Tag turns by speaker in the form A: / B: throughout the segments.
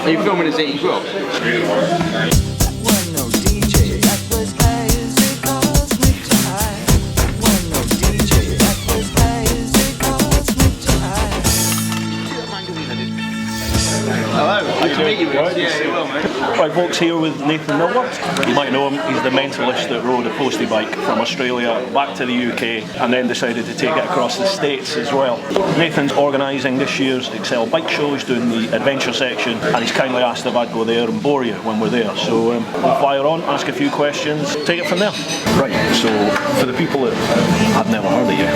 A: Are you filming us eating grub? Hello, nice to meet you.
B: Right, right, folks, here with Nathan Millward. You might know him, he's the mentalist that rode a postie bike from Australia back to the UK and then decided to take it across the States as well. Nathan's organising this year's Excel Bike Show, he's doing the adventure section and he's kindly asked if I'd go there and bore you when we're there. So we'll fire on, ask a few questions, take it from there. Right, so for the people that have never heard of you,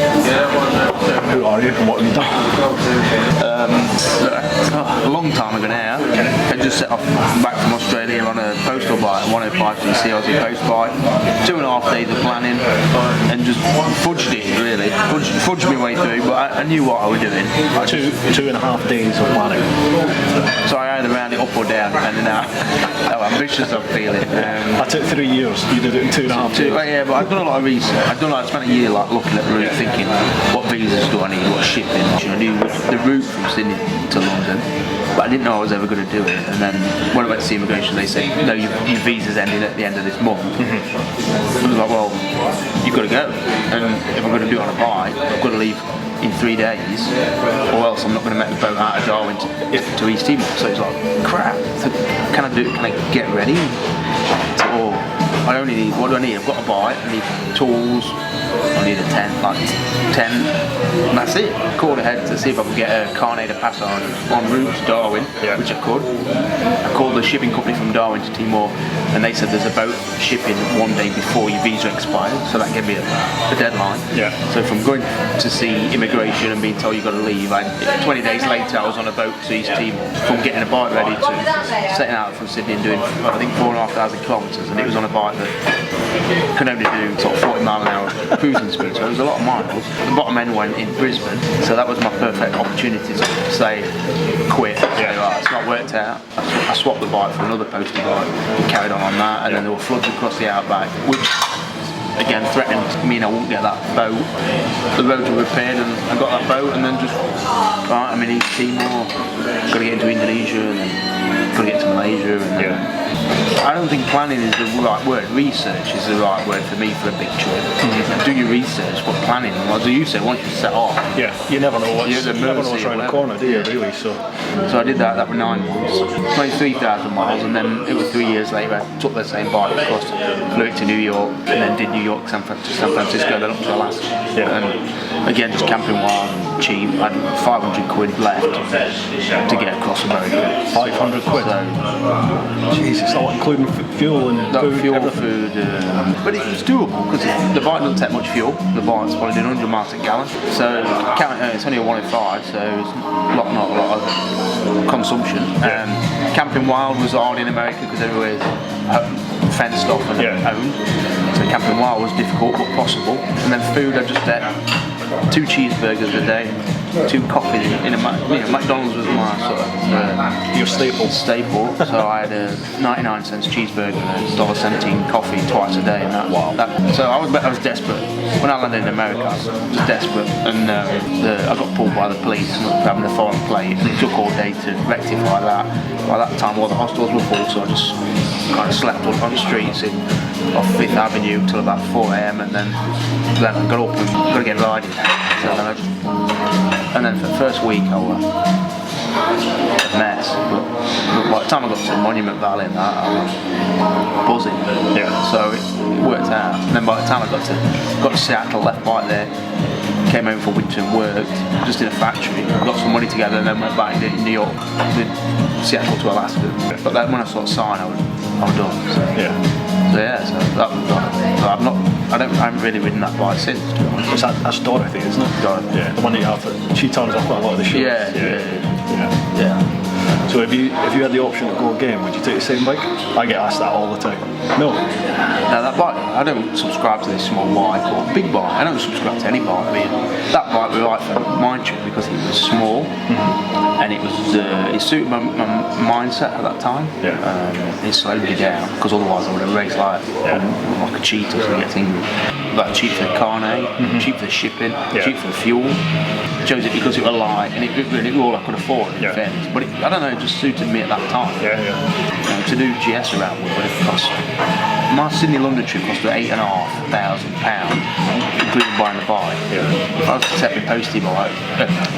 B: who are you and what have you done?
A: A long time ago now, I just set off back from Australia on a postal bike, 105cc Aussie post bike, 2.5 days of planning, and just fudged it really, fudged my way through, but I knew what I was doing.
B: 2.5 days of planning.
A: So I either round it up or down, depending on how ambitious I'm feeling.
B: I took 3 years, you did it in 2.5 days.
A: Yeah, but I've done a lot of research. I spent a year looking at the route, thinking, what visas do I need, what shipping? I knew the route from Sydney to London, but I didn't know I was ever going to do it. And then when I went to see immigration, they said, no, your visa's ending at the end of this month. I was like, well, you've got to go. And if I'm going to do it on a bike, I've got to leave in 3 days, or else I'm not going to make the boat out of Darwin to East Timor. So it's like, crap, so can I get ready? Or I only need, what do I need? I've got a bike, I need tools, I need a tent, and that's it. I called ahead to see if I could get a Candid Cafe en route to Darwin, which I could. I called the shipping company from Darwin to Timor, and they said there's a boat shipping 1 day before your visa expires, so that gave me a deadline. So from going to see immigration and being told you've got to leave, 20 days later I was on a boat to East Timor, from getting a bike ready to setting out from Sydney and doing, I think, 4,500 kilometres, and it was on a bike that could only do sort of 40 mile an hour cruising speed, so it was a lot of miles. The bottom end went in Brisbane, so that was my perfect opportunity to say, quit, say, right, it's not worked out. I swapped the bike for another postal bike, carried on that, and then there were floods across the outback, which again threatened me, and I wouldn't get that boat. The roads were repaired and I got that boat, and then just, right, I'm in East Timor, got to get into Indonesia, and then got to get to Malaysia, and then I don't think planning is the right word. Research is the right word for me for a big trip. Do your research, but planning, as you said, once you set off,
B: you never know what's around the corner, do you, really? So
A: I did that for 9 months, 23,000 miles, and then it was 3 years later I took the same bike across, flew it to New York, and then did New York, San Francisco, then up to Alaska. And again, just camping wild and cheap. I had 500 quid left to get across America.
B: 500 quid?
A: So,
B: Jesus, not including fuel and
A: food. But it was doable because the bike doesn't take much fuel. The bike's probably doing 100 miles a gallon. So it's only a 105, so it's not a lot of consumption. Camping wild was hard in America because everywhere's fenced off and owned. So camping wild was difficult but possible. And then food, I just ate 2 cheeseburgers a day, 2 coffees in a McDonald's was my sort of
B: your staple.
A: So I had a 99-cent cheeseburger and a $1.17 coffee twice a day, and so I was desperate. When I landed in America, I was just desperate, and I got pulled by the police for having a foreign plate. It took all day to rectify that. By that time, all the hostels were full, so I just kind of slept on the streets off 5th Avenue till about 4 a.m. and then I got up and got to get riding. So and then for the first week I was a mess, but by the time I got to the Monument Valley and that, I was buzzing. So it worked out. And then by the time I got to Seattle, left bike there, came home for winter and worked just in a factory, got some money together, and then went back to New York, did Seattle to Alaska. But then when I saw the sign, I was done. So I haven't really ridden that bike since.
B: That's Dorothy, isn't it?
A: Dorothy.
B: Yeah, the one that you have. She turns up quite a lot of the shows.
A: Yeah.
B: So if you had the option to go again, would you take the same bike? I get asked that all the time. No.
A: Now that bike, I don't subscribe to this small bike or big bike. I don't subscribe to any bike. I mean, that bike was right for my trip because it was small and it suited my mindset at that time. It slowed me down because otherwise I would have raced like a cheetah and get angry. like cheap for the carnet, cheap for the shipping, cheap for the fuel. Chose it because it was light and it really all I could afford in fairness. But I don't know, it just suited me at that time. To do GS around would have cost. My Sydney-London trip cost £8,500, including buying the bike. If I was to take the postie bike,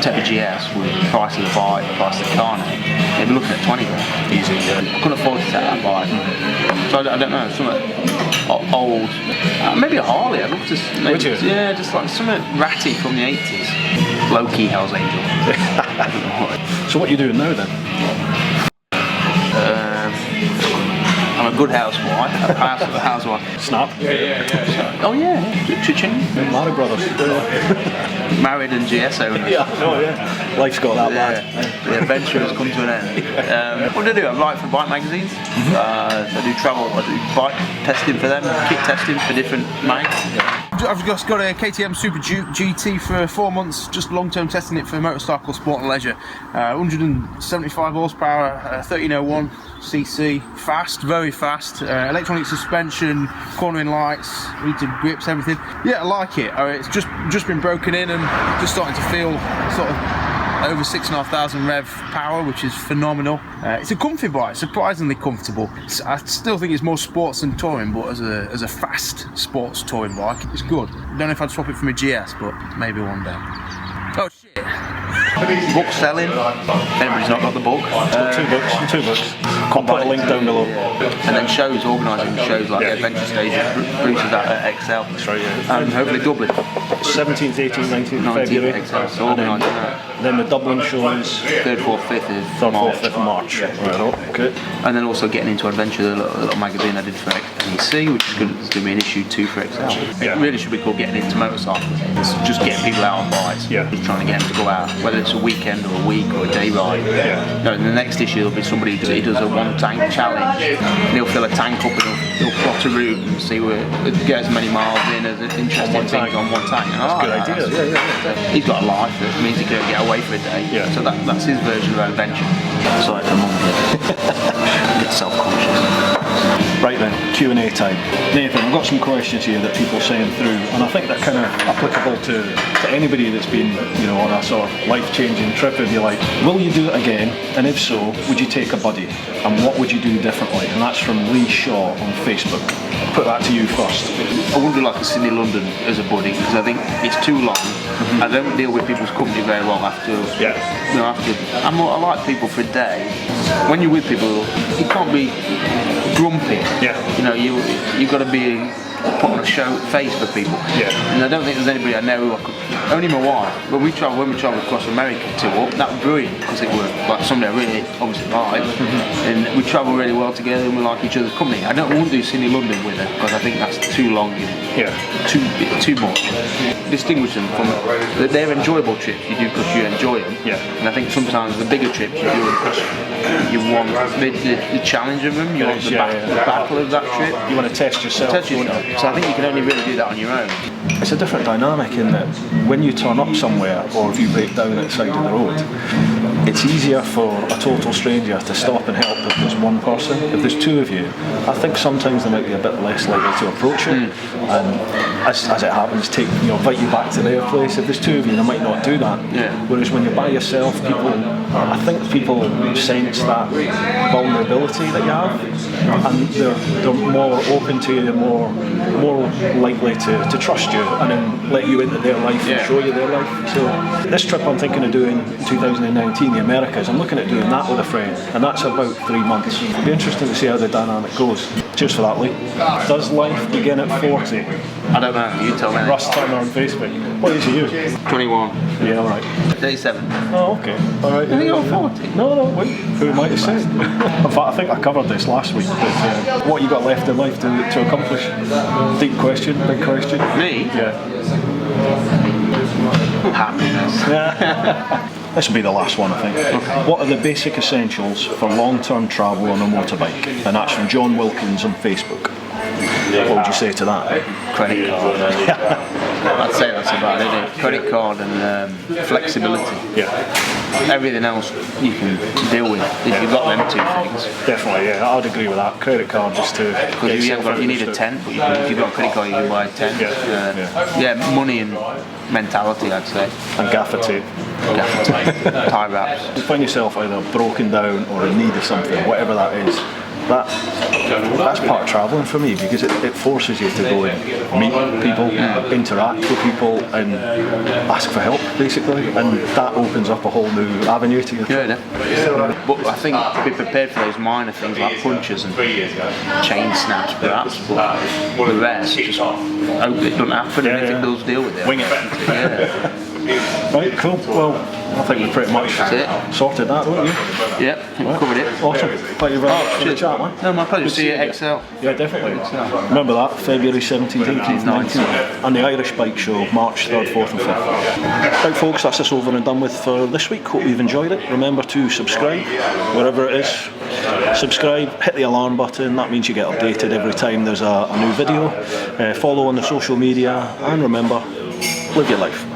A: take the GS with the price of the bike, the price of the carnet, they'd be looking at 20 grand. Easy. I couldn't afford to take that bike. So I don't know, something old, maybe a Harley. I'd love to.
B: Would you?
A: Yeah, just like something ratty from the 80s. Low-key Hell's Angel.
B: So what are you doing now then?
A: I'm a good housewife. Housewife.
B: Snap.
A: Oh yeah. Cha-ching.
B: Married brothers.
A: Married and GS owner.
B: Life's got that bad.
A: The adventure has come to an end. What do I do? I write for bike magazines. I do travel. I do bike testing for them, kit testing for different mags. I've just got a KTM Super GT for 4 months, just long-term testing it for motorcycle sport and leisure. 175 horsepower, 1301 cc, fast, very fast. Electronic suspension, cornering lights, heated grips, everything. Yeah, I like it. It's just been broken in and just starting to feel sort of over 6,500 rev power, which is phenomenal. It's a comfy bike, surprisingly comfortable. I still think it's more sports than touring, but as a fast sports touring bike, it's good. I don't know if I'd swap it for my GS, but maybe one day. Oh shit. Book selling. If anybody's not got the book.
B: Two books. I'll put a link down below.
A: And then shows, organising shows like the Adventure Stage, Bruce is at XL.
B: That's right, yeah.
A: And hopefully Dublin.
B: 17th, 18th, 19th February.
A: XL, so organising that.
B: Then the Dublin shows
A: 3rd, 4th, 5th of
B: 3rd, 4th, 5th of March. Right, okay.
A: And then also getting into Adventure, the little magazine I did for XC, which is going to be an issue 2 for XL. It really should be called Getting Into Motorcycles. It's just getting people out on bikes. Just trying to get them to go out, whether it's a weekend or a week or a day ride. No, in the next issue there'll be somebody who does a one tank challenge. And he'll fill a tank up and he'll plot a route and see where it get as many miles in as interesting things on one tank.
B: That's a good idea.
A: He's got a life that means he can get away for a day. So that's his version of adventure. So I get self-conscious.
B: Right then, Q&A time. Nathan, I've got some questions here that people are saying through, and I think they're kind of applicable to anybody that's been, on a sort of life-changing trip, if you like. Will you do it again? And if so, would you take a buddy? And what would you do differently? And that's from Lee Shaw on Facebook. I'll put that to you first.
A: I wouldn't do like a Sydney-London as a buddy, because I think it's too long. I don't deal with people's company very well after. I like people for a day. When you're with people, you can't be grumpy. You got to be put on a show face for people. And I don't think there's anybody I know who I could. Only my wife. When we travel across America that was brilliant because it was like somebody I really obviously like, and we travel really well together and we like each other's company. I don't want to do Sydney London with her because I think that's too long. Too much. Distinguish them from they're enjoyable trips you do because you enjoy them. And I think sometimes the bigger trips you do because you want the challenge of them. You want the battle of that trip.
B: You want to test yourself.
A: So I think you can only really do that on your own.
B: It's a different dynamic in that when you turn up somewhere or if you break down at the side of the road, it's easier for a total stranger to stop and help if there's one person. If there's two of you, I think sometimes they might be a bit less likely to approach it, and as it happens, invite you back to their place. If there's two of you, they might not do that. Whereas when you're by yourself, I think people sense that vulnerability that you have, and they're more open to you, they're more likely to trust you and then let you into their life and show you their life. So this trip I'm thinking of doing in 2019, the Americas, I'm looking at doing that with a friend, and that's about 3 months. It'll be interesting to see how the dynamic goes. Cheers for that, Lee. Does life begin at 40?
A: I don't know, you tell me.
B: Russ Turner on Facebook. What age are you?
A: 21.
B: Yeah, alright.
A: 37.
B: Oh, okay. Alright.
A: I think you're 40.
B: No, wait. Who might have said? In fact, I think I covered this last week. But, what you got left in life to accomplish? Deep question, big question.
A: Me?
B: Yeah.
A: Happiness.
B: This will be the last one, I think. Okay. What are the basic essentials for long-term travel on a motorbike? And that's from John Wilkins on Facebook. What would you say to that?
A: Credit card. I'd say that's about it. Credit card and flexibility.
B: Yeah.
A: Everything else you can deal with if you've got them two things.
B: Definitely, yeah, I'd agree with that. Credit card just to.
A: Because you need a 10, but if you've got a credit card, you can buy a 10. Yeah, money and mentality, I'd say.
B: And gaffer tape.
A: Gaffer tape, tie wraps.
B: You find yourself either broken down or in need of something, whatever that is. That's part of travelling for me, because it forces you to go and meet people, interact with people, and ask for help, basically, and that opens up a whole new avenue to you.
A: Yeah, but I think be prepared for those minor things like punches and chain snaps, perhaps. But the rest, just hope it doesn't happen, and if it does, deal with it.
B: Wing it.
A: Yeah.
B: Right, cool. Well, I think we've pretty much sorted that, don't you?
A: Yep, I think we've covered it.
B: Awesome. Thank you very much for the chat, man.
A: No, my pleasure. See you at XL.
B: Yeah, definitely. Remember that, February 17th, 18th, 19th. And the Irish Bike Show, March 3rd, 4th and 5th. Right, folks, that's us over and done with for this week. Hope you've enjoyed it. Remember to subscribe, wherever it is. Subscribe, hit the alarm button. That means you get updated every time there's a new video. Follow on the social media. And remember, live your life.